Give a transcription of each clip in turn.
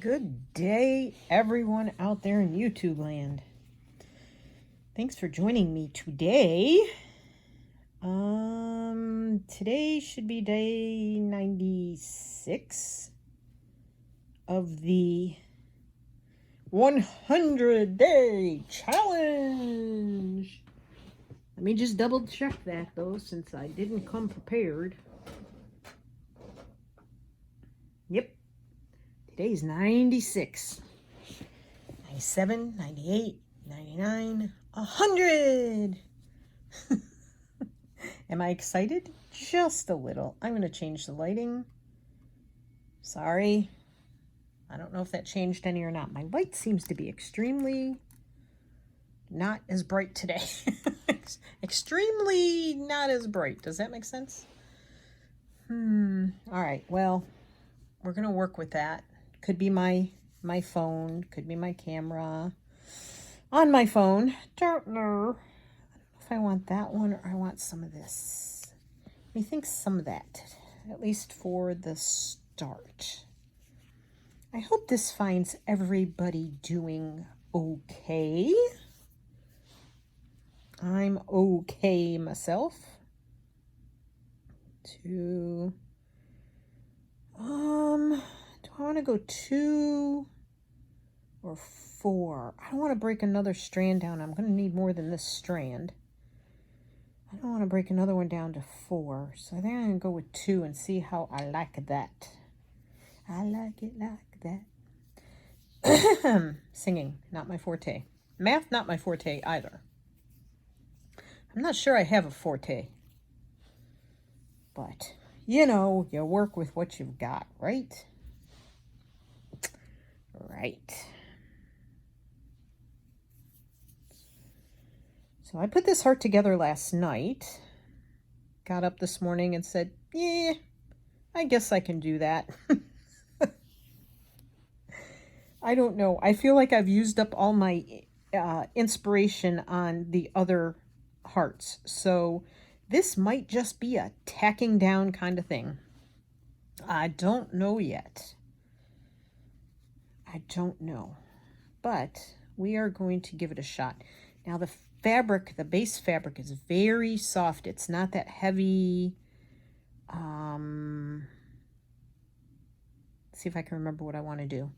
Good day, everyone out there in YouTube land. Thanks for joining me today. Today should be day 96 of the 100-day challenge. Let me just double check that though, since I didn't come prepared. Yep. Today's 96, 97, 98, 99, 100. Am I excited? Just a little. I'm going to change the lighting. Sorry. I don't know if that changed any or not. My light seems to be extremely not as bright today. Extremely not as bright. Does that make sense? All right. Well, we're going to work with that. Could be my phone, could be my camera on my phone. Don't know if I want that one or I want some of this. I think some of that, at least for the start. I hope this finds everybody doing okay. I'm okay myself. Do I want to go 2 or 4? I don't want to break another strand down. I'm going to need more than this strand. I don't want to break another one down to 4. So I think I'm going to go with 2 and see how I like that. I like it like that. Singing, not my forte. Math, not my forte either. I'm not sure I have a forte. But, you know, you work with what you've got, right? Right. So I put this heart together last night. Got up this morning and said, yeah, I guess I can do that. I don't know. I feel like I've used up all my inspiration on the other hearts. So this might just be a tacking down kind of thing. I don't know yet. I don't know. But we are going to give it a shot. Now the fabric, the base fabric is very soft. It's not that heavy. Let's see if I can remember what I want to do.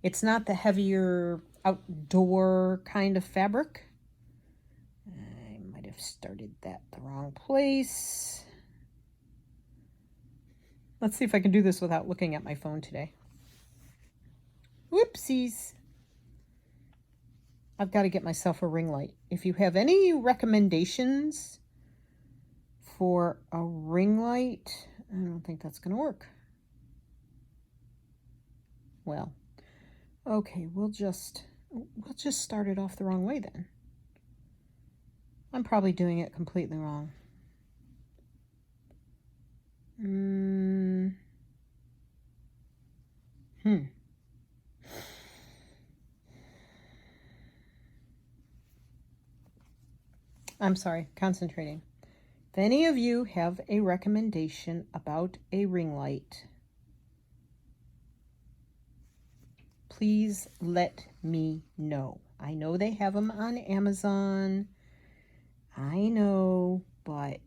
It's not the heavier outdoor kind of fabric. I might have started that the wrong place. Let's see if I can do this without looking at my phone today. Whoopsies. I've got to get myself a ring light. If you have any recommendations for a ring light, I don't think that's going to work. Well, okay, we'll just start it off the wrong way then. I'm probably doing it completely wrong. I'm sorry, concentrating. If any of you have a recommendation about a ring light, please let me know. I know they have them on Amazon. I know, but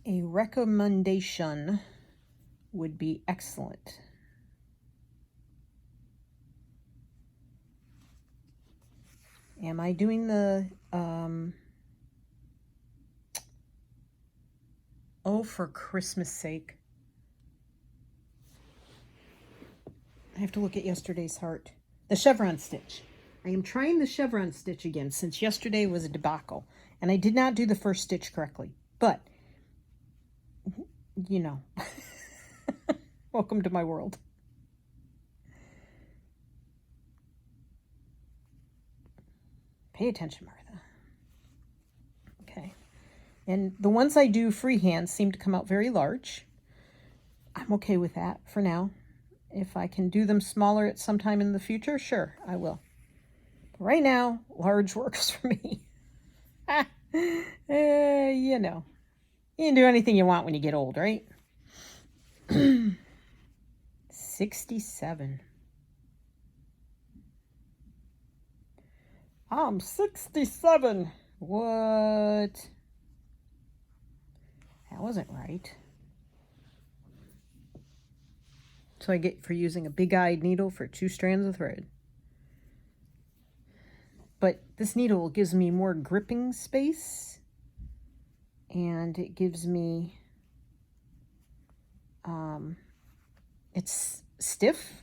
a recommendation would be excellent. Am I doing the, oh, for Christmas sake. I have to look at yesterday's heart. The chevron stitch. I am trying the chevron stitch again since yesterday was a debacle. And I did not do the first stitch correctly. But, you know, welcome to my world. Pay attention, Martha. Okay. And the ones I do freehand seem to come out very large. I'm okay with that for now. If I can do them smaller at some time in the future, sure, I will. But right now, large works for me. You know, you can do anything you want when you get old, right? 67. I'm 67. What? That wasn't right. So I get for using a big-eyed needle for 2 strands of thread. But this needle gives me more gripping space, and it gives me, it's stiff.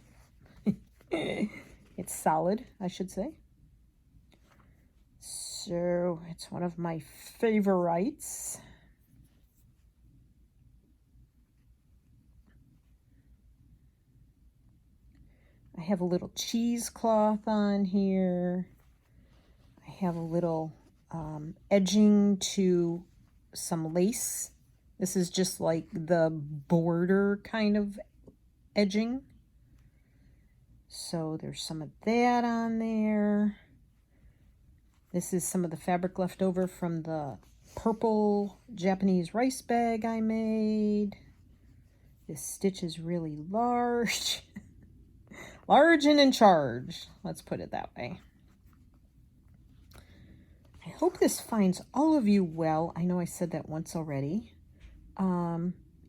It's solid, I should say. So it's one of my favorites. I have a little cheesecloth on here. I have a little edging to some lace. This is just like the border kind of edging. So there's some of that on there. This is some of the fabric left over from the purple Japanese rice bag I made. This stitch is really large. Large and in charge. Let's put it that way. I hope this finds all of you well. I know I said that once already.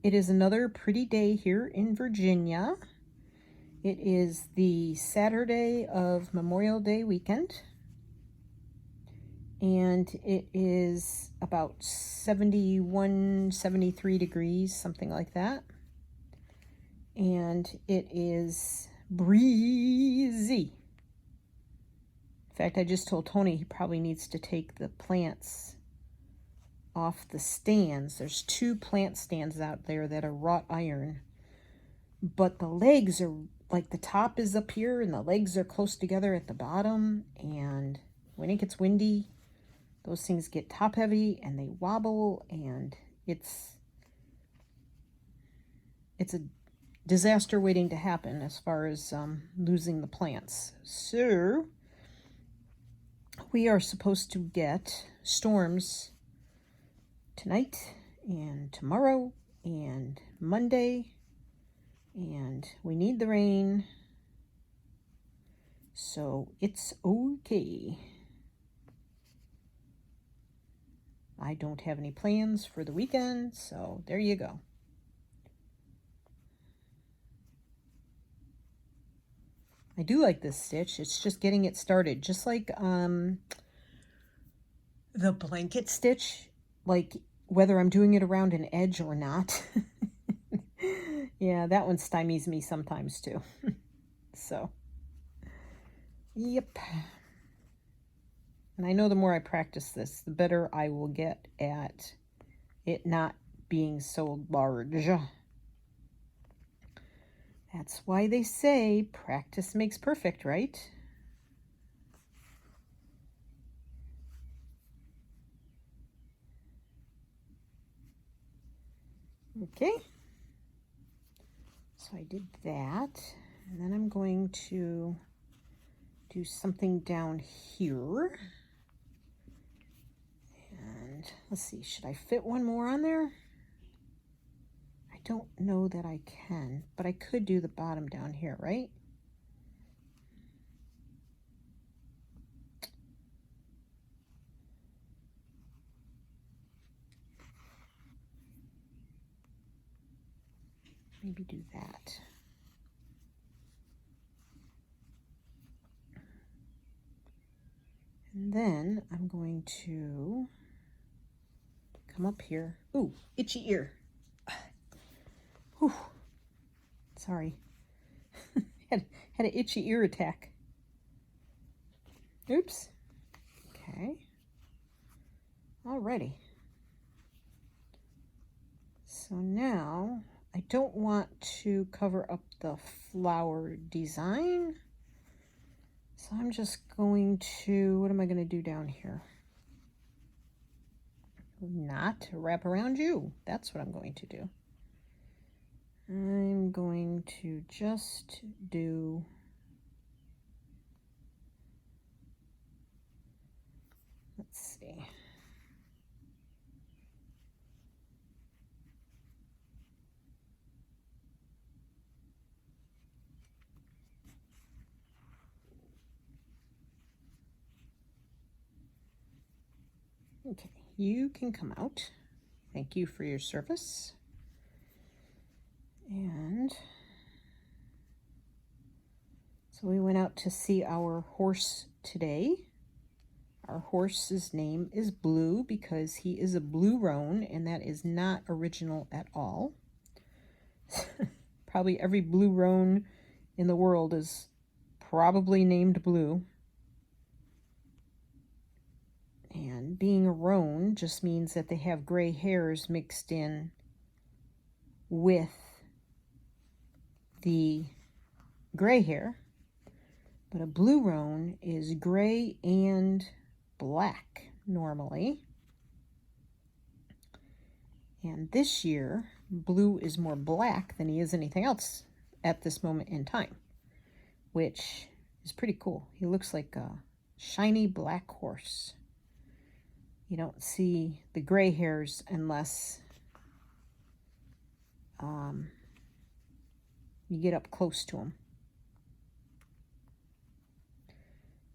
It is another pretty day here in Virginia. It is the Saturday of Memorial Day weekend. And it is about 71, 73 degrees, something like that. And it is breezy. In fact, I just told Tony he probably needs to take the plants off the stands. There's 2 plant stands out there that are wrought iron, but the legs are like, the top is up here and the legs are close together at the bottom, and when it gets windy, those things get top heavy and they wobble, and it's a disaster waiting to happen as far as losing the plants. So we are supposed to get storms tonight and tomorrow and Monday, and we need the rain, so it's okay. I don't have any plans for the weekend, so there you go. I do like this stitch. It's just getting it started. Just like the blanket stitch, like whether I'm doing it around an edge or not. Yeah, that one stymies me sometimes too. So, yep. And I know the more I practice this, the better I will get at it not being so large. That's why they say practice makes perfect, right? Okay. So I did that. And then I'm going to do something down here. And let's see, should I fit one more on there? I don't know that I can, but I could do the bottom down here, right? Maybe do that. And then I'm going to come up here. Ooh, itchy ear. Whew. Sorry. had an itchy ear attack. Oops. Okay. Alrighty. So now I don't want to cover up the flower design. So I'm just going to, what am I going to do down here? Not wrap around you. That's what I'm going to do. I'm going to just do let's see. Okay, you can come out. Thank you for your service. And so we went out to see our horse today. Our horse's name is Blue because he is a blue roan, and that is not original at all. Probably every blue roan in the world is probably named Blue. And being a roan just means that they have gray hairs mixed in with the gray hair. But a blue roan is gray and black normally. And this year, Blue is more black than he is anything else at this moment in time, which is pretty cool. He looks like a shiny black horse. You don't see the gray hairs unless you get up close to him.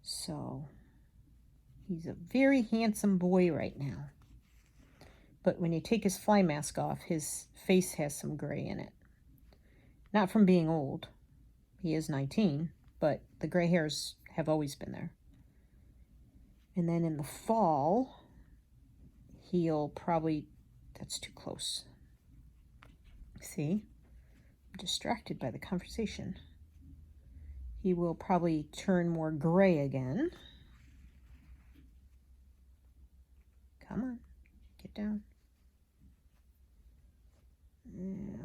So he's a very handsome boy right now. But when you take his fly mask off, his face has some gray in it. Not from being old. He is 19, but the gray hairs have always been there. And then in the fall, he'll probably... That's too close. See? I'm distracted by the conversation. He will probably turn more gray again. Come on. Get down.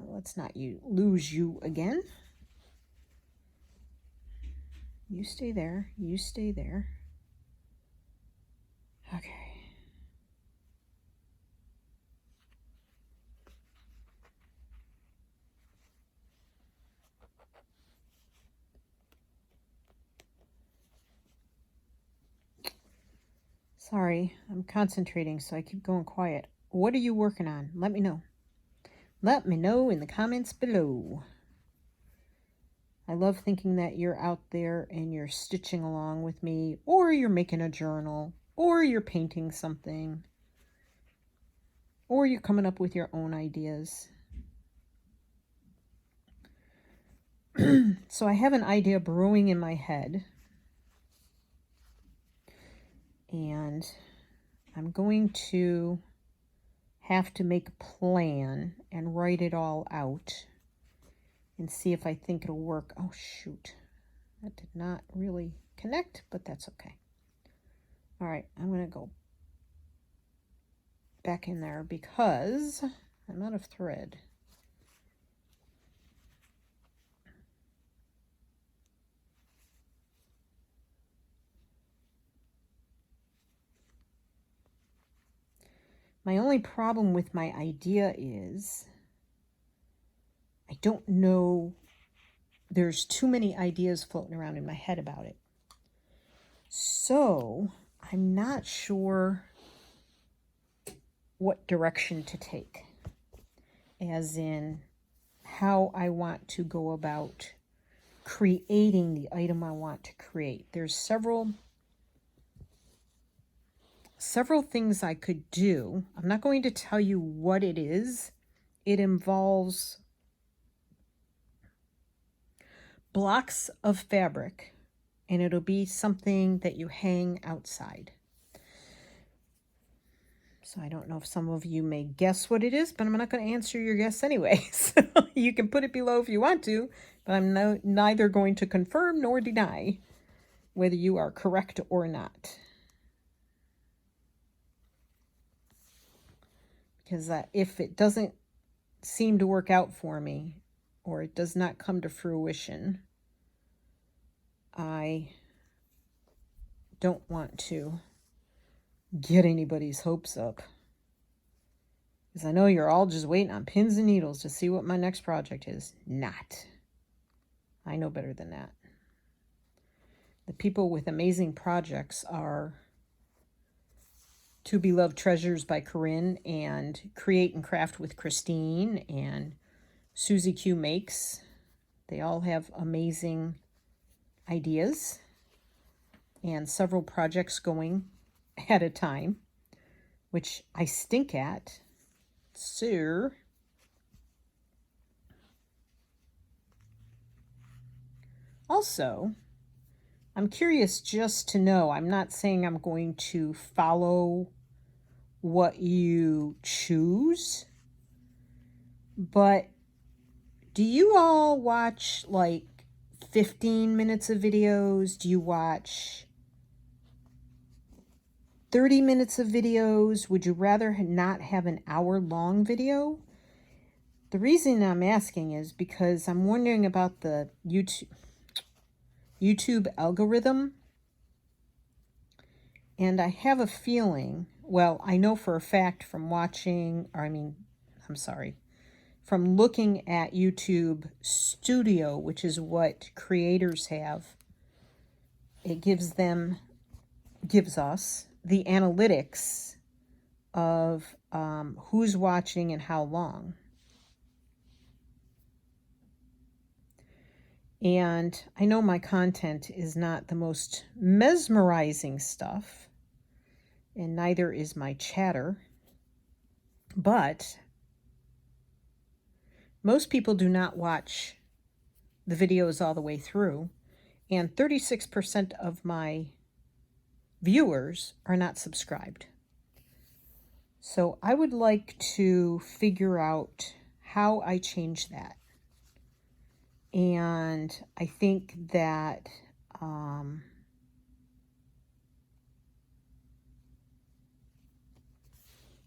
Let's not lose you again. You stay there. You stay there. Okay. Sorry, I'm concentrating, so I keep going quiet. What are you working on? Let me know. Let me know in the comments below. I love thinking that you're out there and you're stitching along with me, or you're making a journal, or you're painting something, or you're coming up with your own ideas. So I have an idea brewing in my head, and I'm going to have to make a plan and write it all out and see if I think it'll work. Oh, shoot. That did not really connect, but that's okay. All right, I'm going to go back in there because I'm out of thread. My only problem with my idea is I don't know, there's too many ideas floating around in my head about it. So I'm not sure what direction to take, as in how I want to go about creating the item I want to create. There's several things I could do. I'm not going to tell you what it is. It involves blocks of fabric, and it'll be something that you hang outside. So I don't know if some of you may guess what it is, but I'm not going to answer your guess anyway. So you can put it below if you want to, but I'm neither going to confirm nor deny whether you are correct or not. Because if it doesn't seem to work out for me, or it does not come to fruition, I don't want to get anybody's hopes up. Because I know you're all just waiting on pins and needles to see what my next project is. Not. I know better than that. The people with amazing projects are To Be Loved Treasures by Corinne, and Create and Craft with Christine, and Susie Q Makes. They all have amazing ideas and several projects going at a time. which I stink at. So, also, I'm curious just to know, I'm not saying I'm going to follow what you choose, but do you all watch like 15 minutes of videos? Do you watch 30 minutes of videos? Would you rather not have an hour-long video? The reason I'm asking is because I'm wondering about the YouTube algorithm. And I have a feeling, well, I know for a fact from from looking at YouTube Studio, which is what creators have, it gives us the analytics of who's watching and how long. And I know my content is not the most mesmerizing stuff, and neither is my chatter, but most people do not watch the videos all the way through, and 36% of my viewers are not subscribed. So I would like to figure out how I change that. And I think that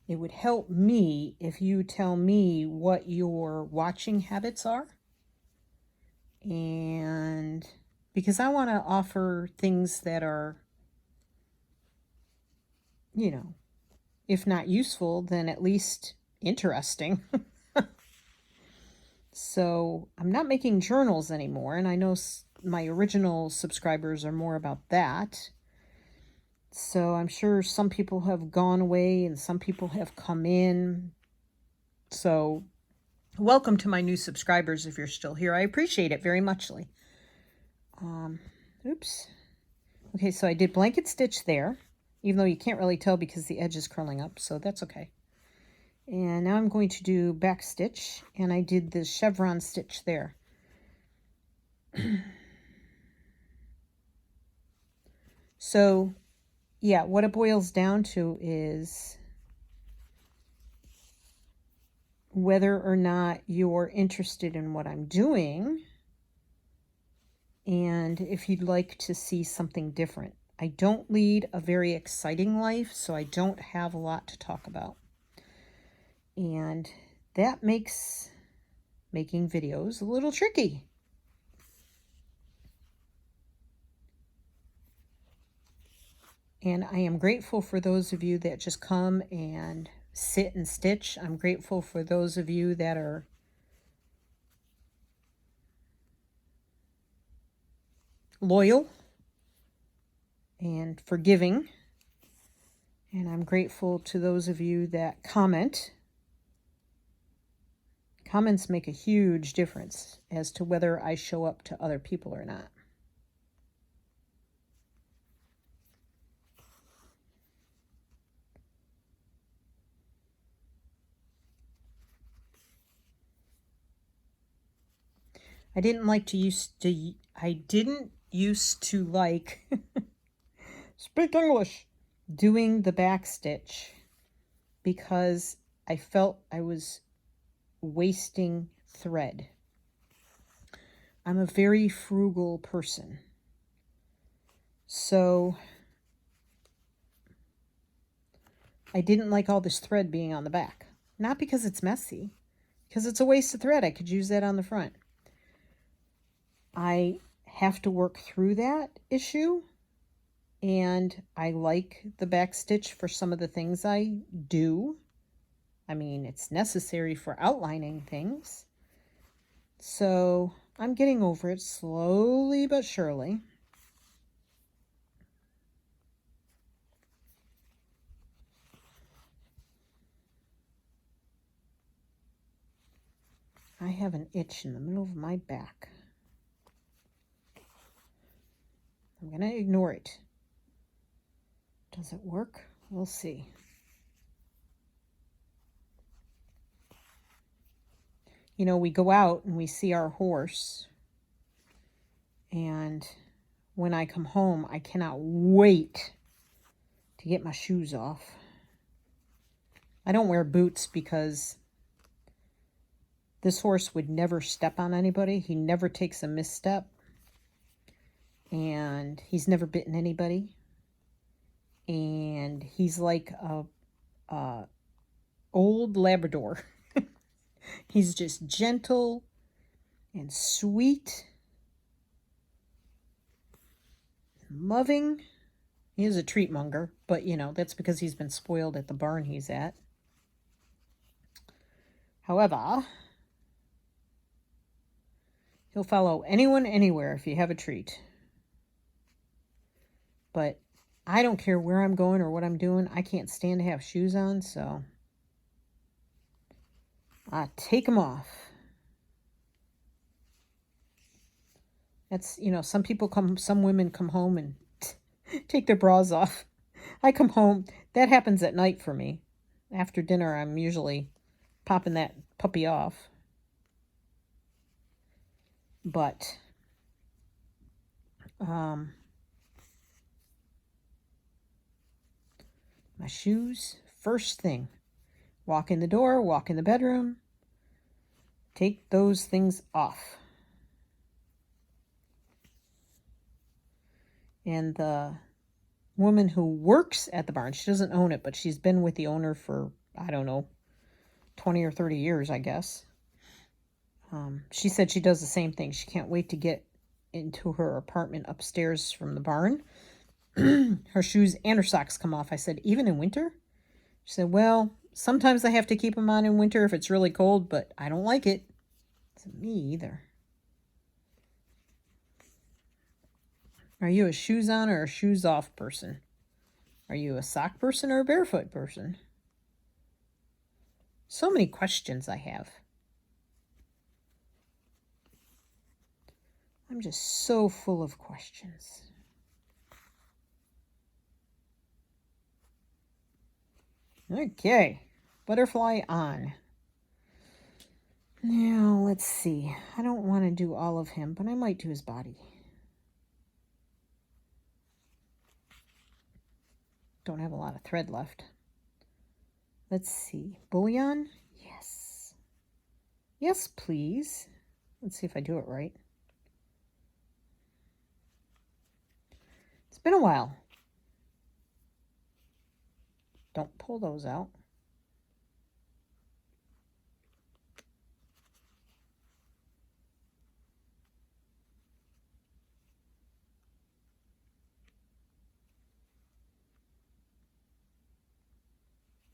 it would help me if you tell me what your watching habits are. And because I want to offer things that are, if not useful, then at least interesting. So I'm not making journals anymore, and I know my original subscribers are more about that. So I'm sure some people have gone away and some people have come in. So welcome to my new subscribers if you're still here. I appreciate it very muchly. Oops. Okay, so I did blanket stitch there, even though you can't really tell because the edge is curling up, so that's okay. And now I'm going to do back stitch, and I did the chevron stitch there. So, yeah, what it boils down to is whether or not you're interested in what I'm doing, and if you'd like to see something different. I don't lead a very exciting life, so I don't have a lot to talk about. And that makes making videos a little tricky. And I am grateful for those of you that just come and sit and stitch. I'm grateful for those of you that are loyal and forgiving. And I'm grateful to those of you that comment. Comments make a huge difference as to whether I show up to other people or not. I didn't used to like speak English doing the back stitch because I felt I was wasting thread. I'm a very frugal person. So I didn't like all this thread being on the back. Not because it's messy, because it's a waste of thread. I could use that on the front. I have to work through that issue, and I like the back stitch for some of the things I do. I mean, it's necessary for outlining things. So I'm getting over it slowly but surely. I have an itch in the middle of my back. I'm going to ignore it. Does it work? We'll see. you know, we go out and we see our horse, and when I come home, I cannot wait to get my shoes off. I don't wear boots because this horse would never step on anybody. He never takes a misstep. And he's never bitten anybody. And he's like a old Labrador. He's just gentle and sweet, and loving. He is a treat monger, but you know, that's because he's been spoiled at the barn he's at. However, he'll follow anyone anywhere if you have a treat. But I don't care where I'm going or what I'm doing. I can't stand to have shoes on, so I take them off. That's, you know, some women come home and take their bras off. I come home, that happens at night for me. After dinner, I'm usually popping that puppy off. But, my shoes, first thing. Walk in the door, walk in the bedroom. Take those things off. And the woman who works at the barn, she doesn't own it, but she's been with the owner for, I don't know, 20 or 30 years, I guess. She said she does the same thing. She can't wait to get into her apartment upstairs from the barn. Her shoes and her socks come off. I said, even in winter? She said, well, sometimes I have to keep them on in winter if it's really cold, but I don't like it. I said, me either. Are you a shoes on or a shoes off person? Are you a sock person or a barefoot person? So many questions I have. I'm just so full of questions. Okay, butterfly on. Now, let's see. I don't want to do all of him, but I might do his body. Don't have a lot of thread left. Let's see. Bullion? Yes. Yes, please. Let's see if I do it right. It's been a while. Don't pull those out.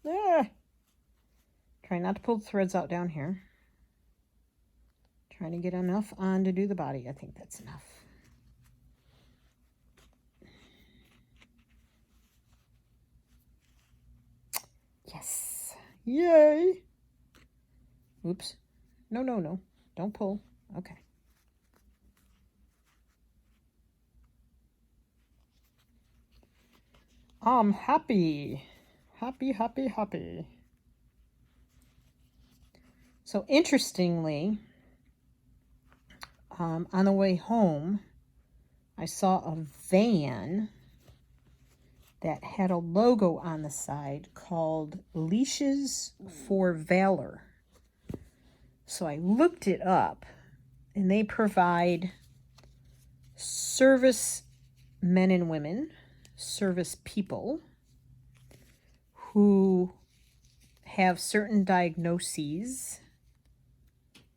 Ah. Try not to pull the threads out down here. Trying to get enough on to do the body. I think that's enough. Yes. Yay. Oops. No, no, no. Don't pull. Okay. I'm happy. Happy, happy, happy. So interestingly, on the way home, I saw a van that had a logo on the side called Leashes for Valor. So I looked it up, and they provide service men and women, service people who have certain diagnoses.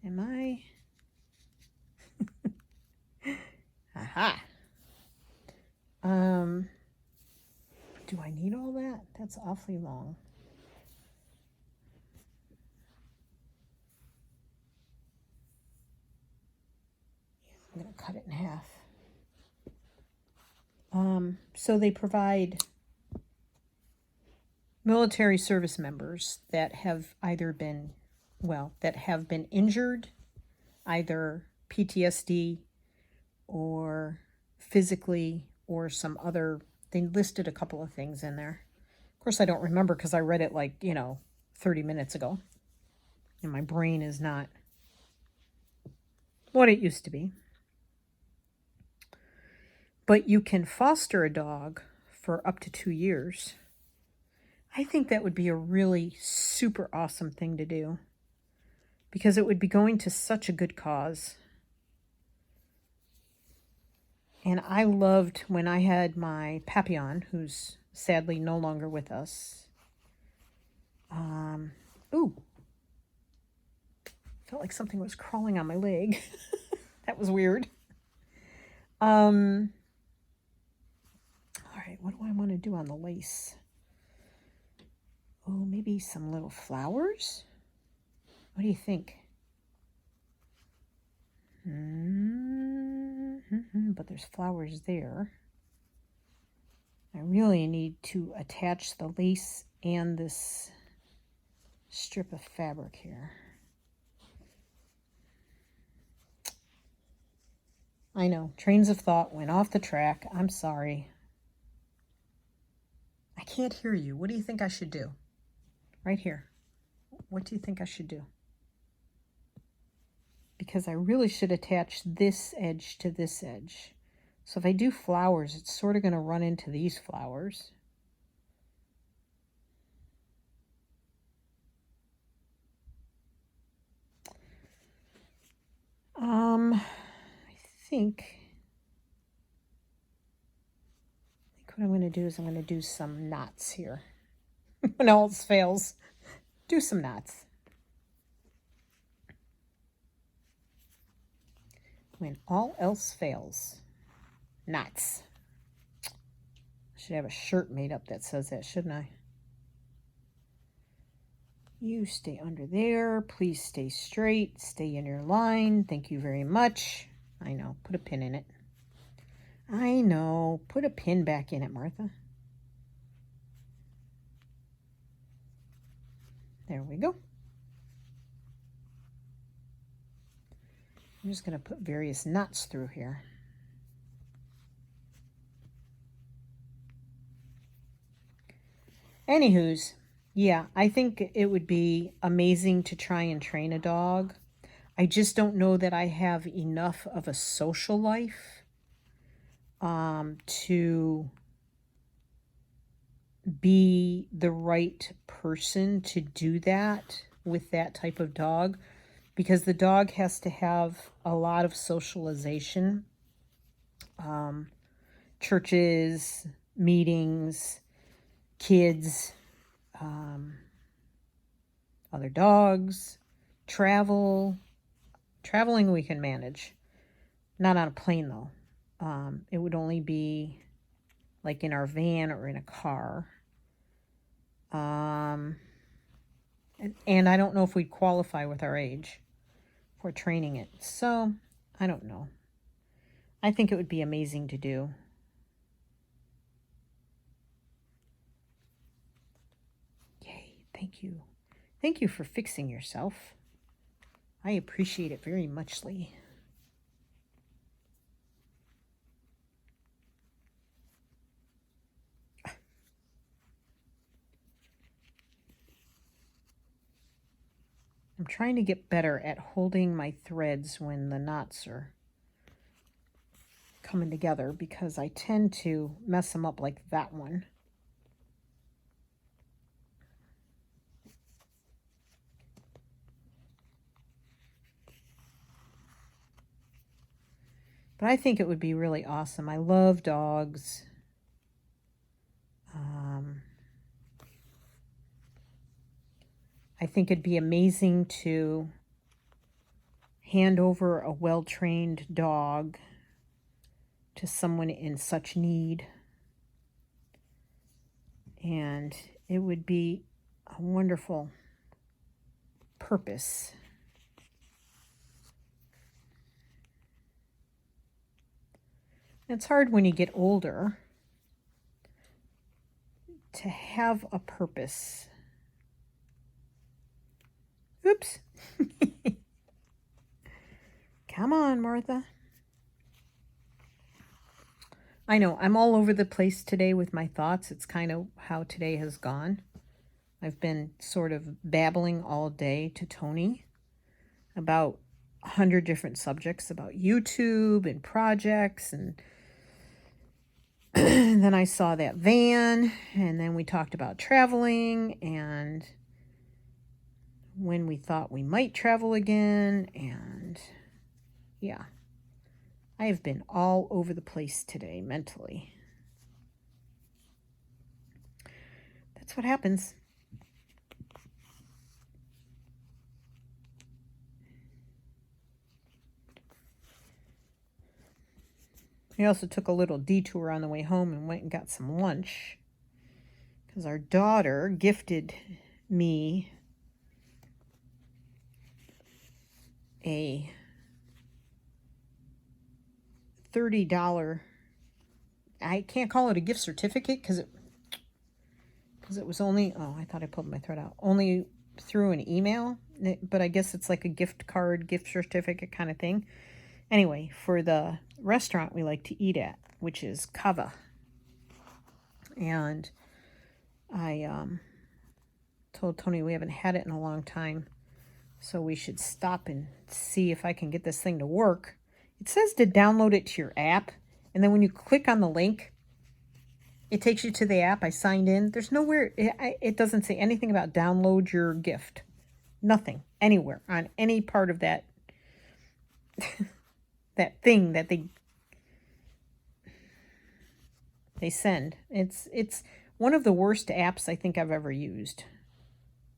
Am I? Aha. Do I need all that? That's awfully long. I'm going to cut it in half. So they provide military service members that have either been, that have been injured, either PTSD or physically or some other, they listed a couple of things in there. Of course, I don't remember because I read it 30 minutes ago. And my brain is not what it used to be. But you can foster a dog for up to 2 years. I think that would be a really super awesome thing to do because it would be going to such a good cause. And I loved when I had my Papillon, who's sadly no longer with us. Ooh. Felt like something was crawling on my leg. That was weird. All right, what do I want to do on the lace? Oh, maybe some little flowers? What do you think? But there's flowers there. I really need to attach the lace and this strip of fabric here. I know, trains of thought went off the track. I'm sorry. I can't hear you. What do you think I should do? Right here. What do you think I should do? Because I really should attach this edge to this edge. So if I do flowers, it's sort of going to run into these flowers. I think what I'm going to do is I'm going to do some knots here. When all else fails, do some knots. When all else fails, knots. I should have a shirt made up that says that, shouldn't I? You stay under there. Please stay straight. Stay in your line. Thank you very much. I know. Put a pin in it. I know. Put a pin back in it, Martha. There we go. I'm just going to put various knots through here. Anywho's, yeah, I think it would be amazing to try and train a dog. I just don't know that I have enough of a social life to be the right person to do that with that type of dog, because the dog has to have a lot of socialization, churches, meetings, kids, other dogs, traveling we can manage. Not on a plane though. It would only be like in our van or in a car. And I don't know if we'd qualify with our age for training it. So, I don't know. I think it would be amazing to do. Yay, thank you. Thank you for fixing yourself. I appreciate it very muchly. I'm trying to get better at holding my threads when the knots are coming together, because I tend to mess them up like that one. But I think it would be really awesome. I love dogs. I think it'd be amazing to hand over a well-trained dog to someone in such need. And it would be a wonderful purpose. It's hard when you get older to have a purpose. Oops. Come on, Martha. I know, I'm all over the place today with my thoughts. It's kind of how today has gone. I've been sort of babbling all day to Tony about 100 different subjects about YouTube and projects, and and then I saw that van, and then we talked about traveling and when we thought we might travel again, and yeah, I have been all over the place today mentally. That's what happens. We also took a little detour on the way home and went and got some lunch because our daughter gifted me a $30, I can't call it a gift certificate because it was only, oh, I thought I pulled my thread out, only through an email, but I guess it's like a gift card, gift certificate kind of thing. Anyway, for the restaurant we like to eat at, which is Cava. And I told Tony we haven't had it in a long time, so we should stop and see if I can get this thing to work. It says to download it to your app, and then when you click on the link, it takes you to the app. I signed in. There's nowhere, it doesn't say anything about download your gift. Nothing, anywhere, on any part of that that thing that they send. It's one of the worst apps I think I've ever used.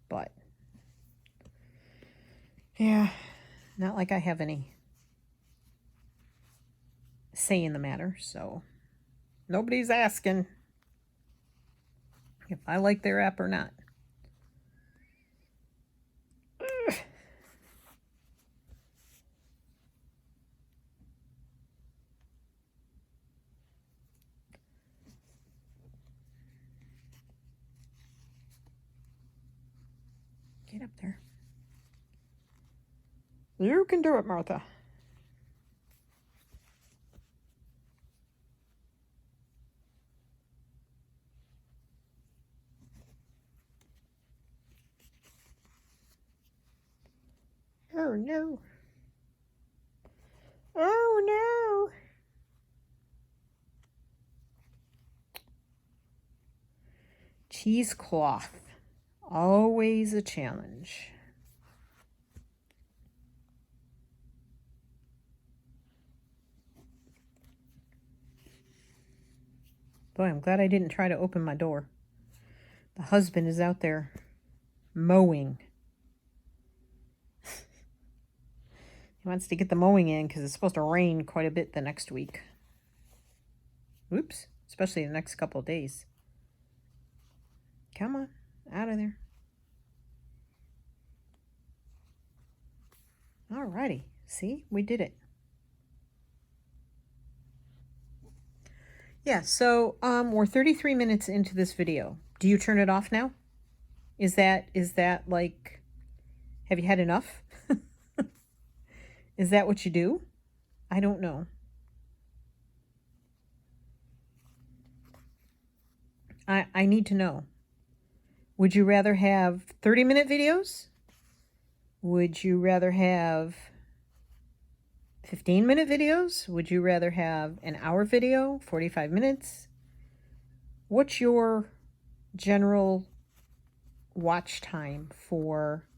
But yeah, not like I have any say in the matter, so nobody's asking if I like their app or not. Get up there. You can do it, Martha. Oh no. Oh no. Cheesecloth. Always a challenge. Boy, I'm glad I didn't try to open my door. The husband is out there mowing. He wants to get the mowing in because it's supposed to rain quite a bit the next week. Oops, especially the next couple of days. Come on, out of there. Alrighty, see, we did it. Yeah, so we're 33 minutes into this video. Do you turn it off now? Is that like, have you had enough? Is that what you do? I don't know. I need to know. Would you rather have 30-minute videos? Would you rather have 15-minute videos? Would you rather have an hour video, 45 minutes? What's your general watch time for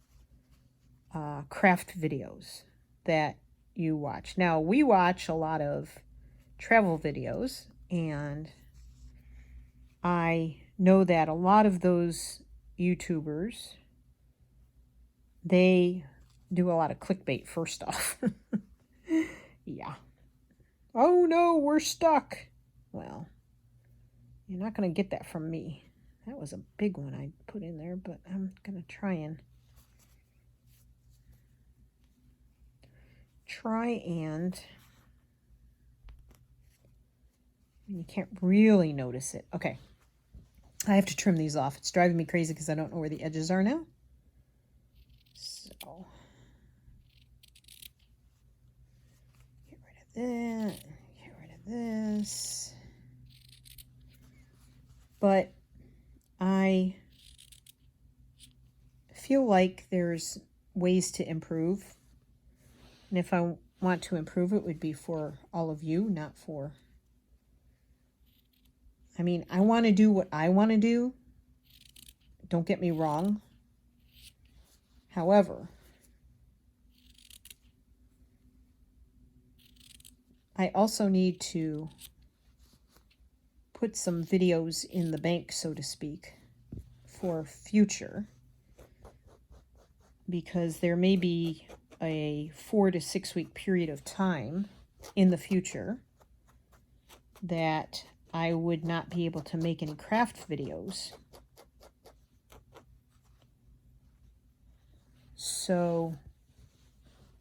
craft videos that you watch? Now, we watch a lot of travel videos, and I know that a lot of those YouTubers, they do a lot of clickbait first off. Yeah. Oh no, we're stuck. Well, you're not going to get that from me. That was a big one I put in there, but I'm going to try and you can't really notice it. Okay. I have to trim these off. It's driving me crazy because I don't know where the edges are now. So get rid of that. Get rid of this. But I feel like there's ways to improve. And if I want to improve, it would be for all of you, not for... I mean, I want to do what I want to do. Don't get me wrong. However, I also need to put some videos in the bank, so to speak, for future, because there may be a 4 to 6 week period of time in the future that I would not be able to make any craft videos. So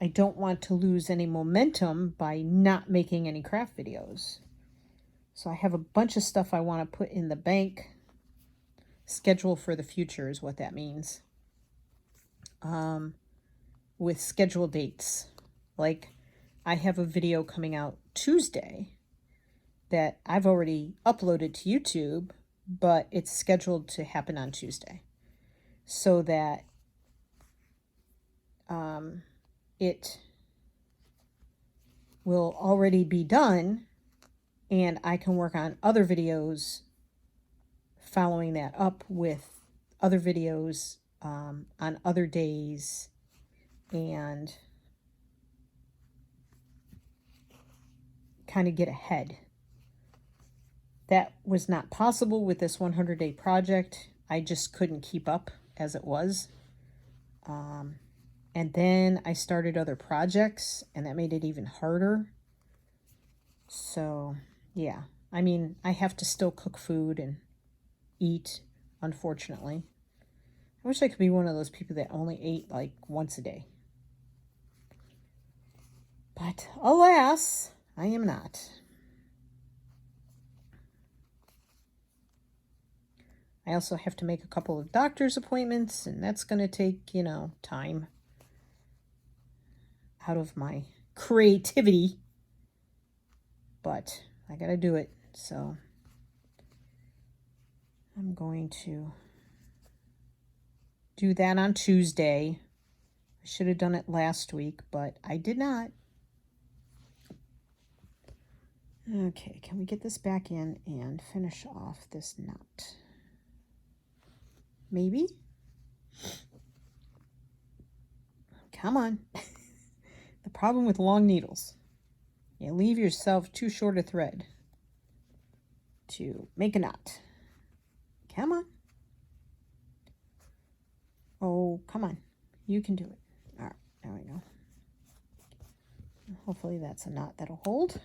I don't want to lose any momentum by not making any craft videos. So I have a bunch of stuff I want to put in the bank. Schedule for the future is what that means. With schedule dates. Like, I have a video coming out Tuesday that I've already uploaded to YouTube, but it's scheduled to happen on Tuesday, so that it will already be done, and I can work on other videos following that up with other videos on other days, and kind of get ahead. That was not possible with this 100-day project. I just couldn't keep up as it was. And then I started other projects, and that made it even harder. So, yeah. I mean, I have to still cook food and eat, unfortunately. I wish I could be one of those people that only ate like once a day. But alas, I am not. I also have to make a couple of doctor's appointments, and that's going to take, time out of my creativity. But I got to do it, so I'm going to do that on Tuesday. I should have done it last week, but I did not. Okay, can we get this back in and finish off this knot? Maybe? Come on. The problem with long needles, you leave yourself too short a thread to make a knot. Come on. Oh, come on. You can do it. All right, there we go. Hopefully that's a knot that'll hold.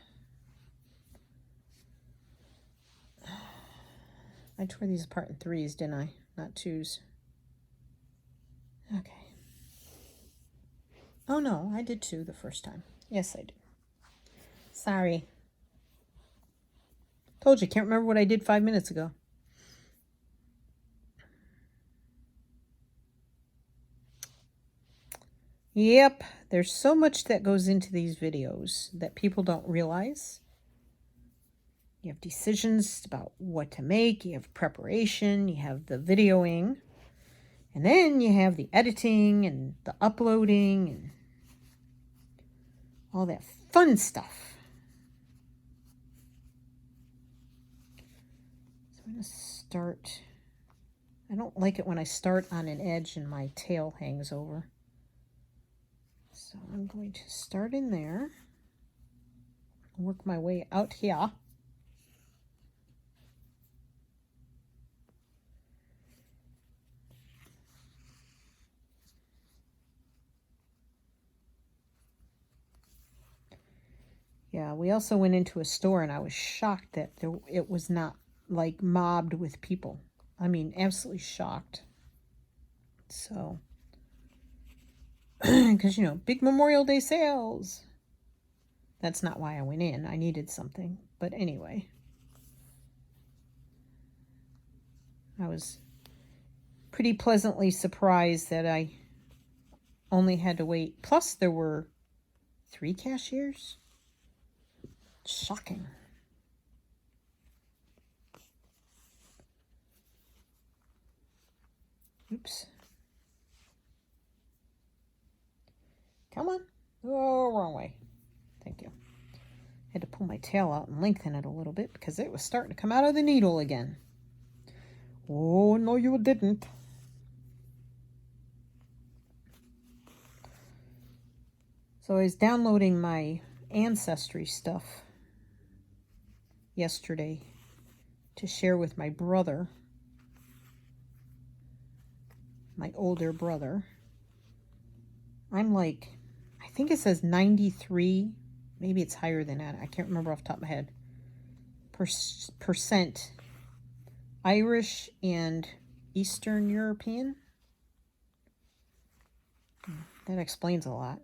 I tore these apart in 3s, didn't I? Not 2s. Okay. Oh no, I did 2 the first time. Yes, I did. Sorry. Told you, can't remember what I did 5 minutes ago. Yep, there's so much that goes into these videos that people don't realize. You have decisions about what to make, you have preparation, you have the videoing, and then you have the editing and the uploading and all that fun stuff. So I'm going to start. I don't like it when I start on an edge and my tail hangs over. So I'm going to start in there, work my way out here. Yeah, we also went into a store and I was shocked that it was not like mobbed with people. I mean, absolutely shocked. So, because, big Memorial Day sales. That's not why I went in. I needed something. But anyway, I was pretty pleasantly surprised that I only had to wait. Plus, there were 3 cashiers. Shocking. Oops. Come on. Oh, wrong way. Thank you. Had to pull my tail out and lengthen it a little bit because it was starting to come out of the needle again. Oh, no, you didn't. So I was downloading my Ancestry stuff yesterday to share with my brother, my older brother. I'm like, I think it says 93, maybe it's higher than that. I can't remember off the top of my head. Percent Irish and Eastern European. That explains a lot.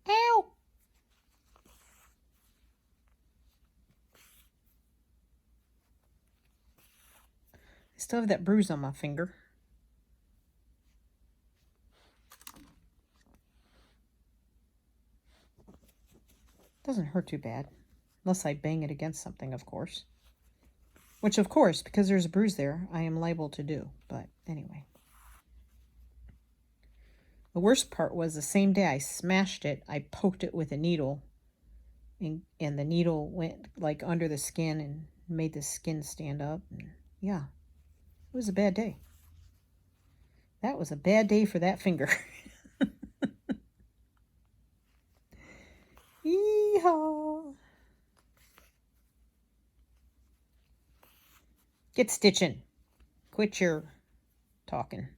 Ow! I still have that bruise on my finger. Doesn't hurt too bad. Unless I bang it against something, of course. Which, of course, because there's a bruise there, I am liable to do. But anyway. The worst part was the same day I smashed it, I poked it with a needle. And the needle went like under the skin and made the skin stand up. And yeah, it was a bad day. That was a bad day for that finger. Yeehaw! Get stitching. Quit your talking.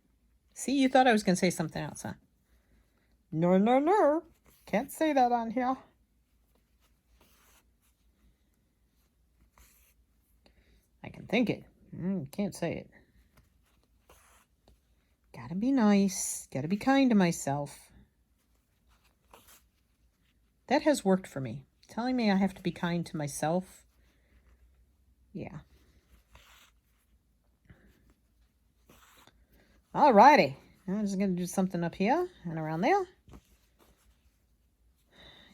See, you thought I was going to say something else, huh? No, no, no. Can't say that on here. I can think it. Can't say it. Gotta be nice. Gotta be kind to myself. That has worked for me. Telling me I have to be kind to myself. Yeah. Alrighty. I'm just going to do something up here and around there. I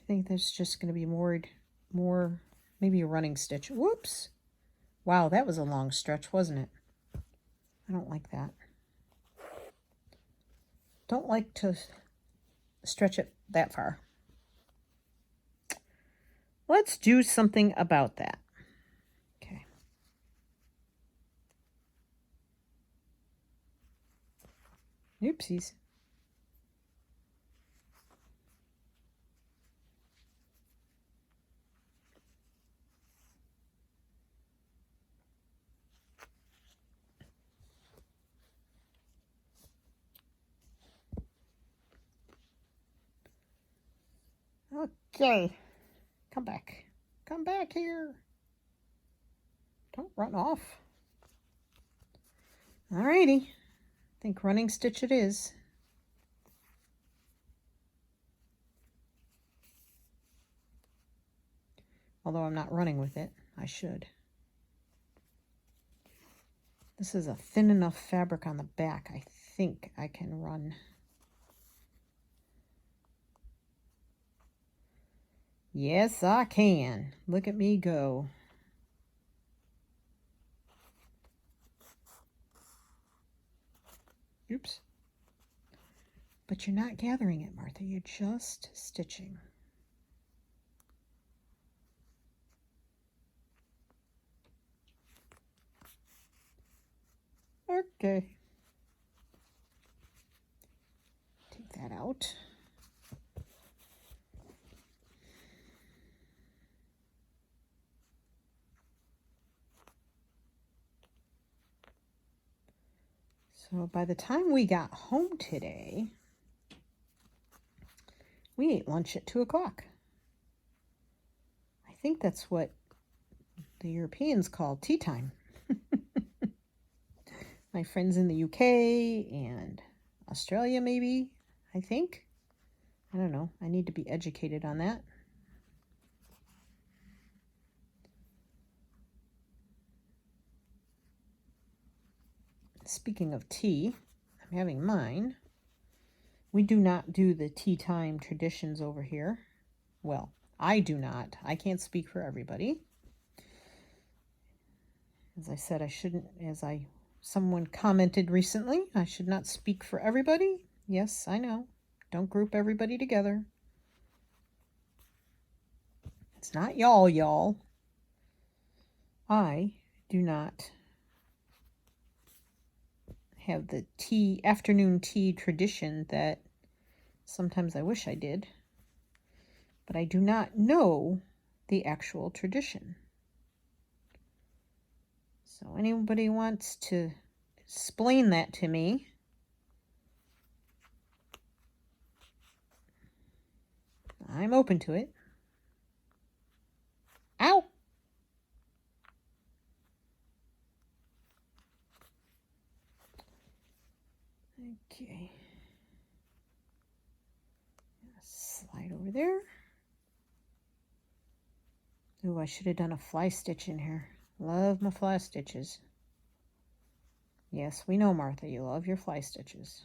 think there's just going to be more, maybe a running stitch. Whoops. Wow, that was a long stretch, wasn't it? I don't like that. Don't like to stretch it that far. Let's do something about that. Okay. Oopsies. Okay. Come back. Come back here. Don't run off. Alrighty. I think running stitch it is. Although I'm not running with it, I should. This is a thin enough fabric on the back. I think I can run. Yes, I can. Look at me go. Oops. But you're not gathering it, Martha. You're just stitching. Okay. Take that out. So by the time we got home today, we ate lunch at 2 o'clock. I think that's what the Europeans call tea time. My friends in the UK and Australia, maybe, I think. I don't know. I need to be educated on that. Speaking of tea, I'm having mine. We do not do the tea time traditions over here. Well, I do not. I can't speak for everybody. As I said, I shouldn't, as I Someone commented recently, I should not speak for everybody. Yes, I know. Don't group everybody together. It's not y'all. I do not have the afternoon tea tradition that sometimes I wish I did. But I do not know the actual tradition. So anybody wants to explain that to me, I'm open to it. Ow! Okay. Slide over there. Ooh, I should have done a fly stitch in here. Love my fly stitches. Yes, we know, Martha, you love your fly stitches.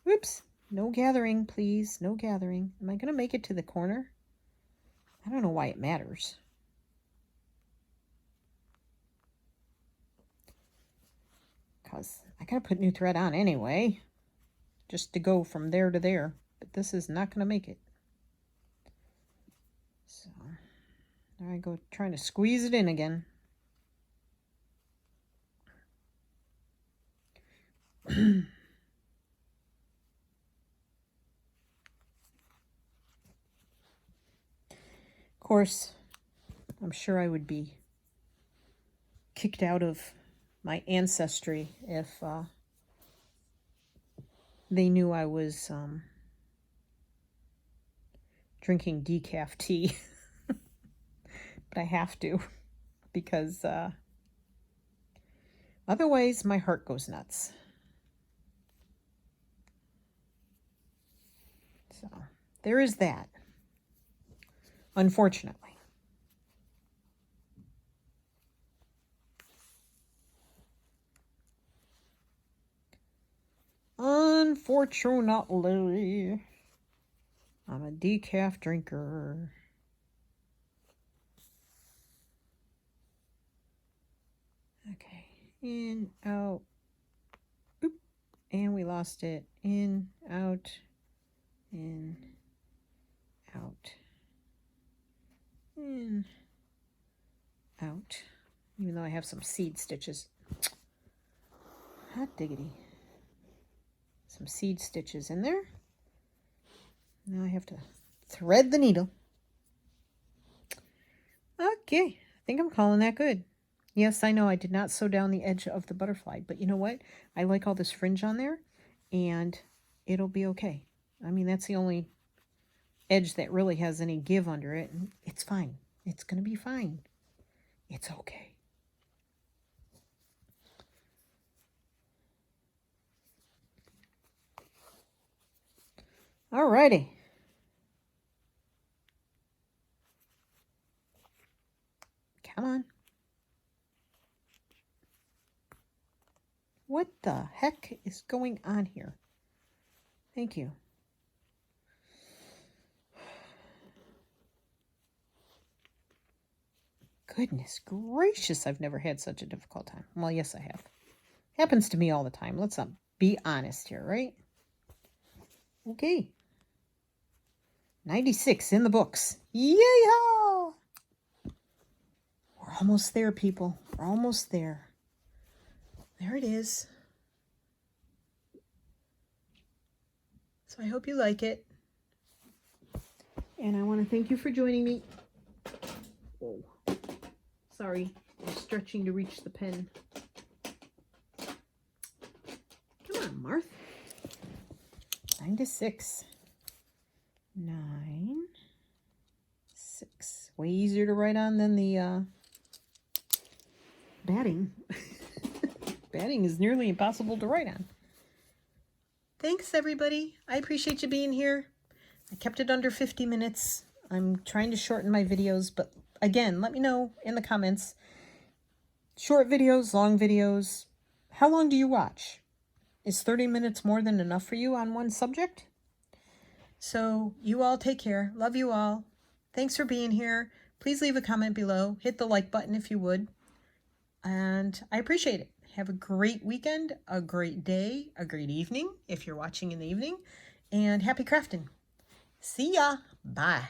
Whoops. No gathering, please. No gathering. Am I going to make it to the corner? I don't know why it matters. Because I got to put new thread on anyway. Just to go from there to there. But this is not going to make it. So, there I go trying to squeeze it in again. Of course, I'm sure I would be kicked out of my ancestry if they knew I was drinking decaf tea. But I have to, because otherwise my heart goes nuts. So there is that, unfortunately. Unfortunately, I'm a decaf drinker. Okay, in, out, oop, and we lost it. In, out, in, out, in, out. Even though I have some seed stitches. Hot diggity. Some seed stitches in there. Now I have to thread the needle. Okay, I think I'm calling that good. Yes, I know I did not sew down the edge of the butterfly, but you know what? I like all this fringe on there, and it'll be okay. I mean, that's the only edge that really has any give under it, and it's fine. It's going to be fine. It's okay. Alrighty. Come on. What the heck is going on here? Thank you. Goodness gracious, I've never had such a difficult time. Well, yes, I have. Happens to me all the time. Let's be honest here, right? Okay. 96 in the books. Yeehaw! We're almost there, people. We're almost there. There it is. So I hope you like it. And I want to thank you for joining me. Whoa. Sorry, I'm stretching to reach the pen. Come on, Martha. 96. 9, 6. Way easier to write on than the batting. Batting is nearly impossible to write on. Thanks, everybody. I appreciate you being here. I kept it under 50 minutes. I'm trying to shorten my videos, but again, let me know in the comments. Short videos, long videos. How long do you watch? Is 30 minutes more than enough for you on one subject? So you all take care. Love you all. Thanks for being here. Please leave a comment below. Hit the like button if you would. And I appreciate it. Have a great weekend, a great day, a great evening if you're watching in the evening, and happy crafting. See ya. Bye.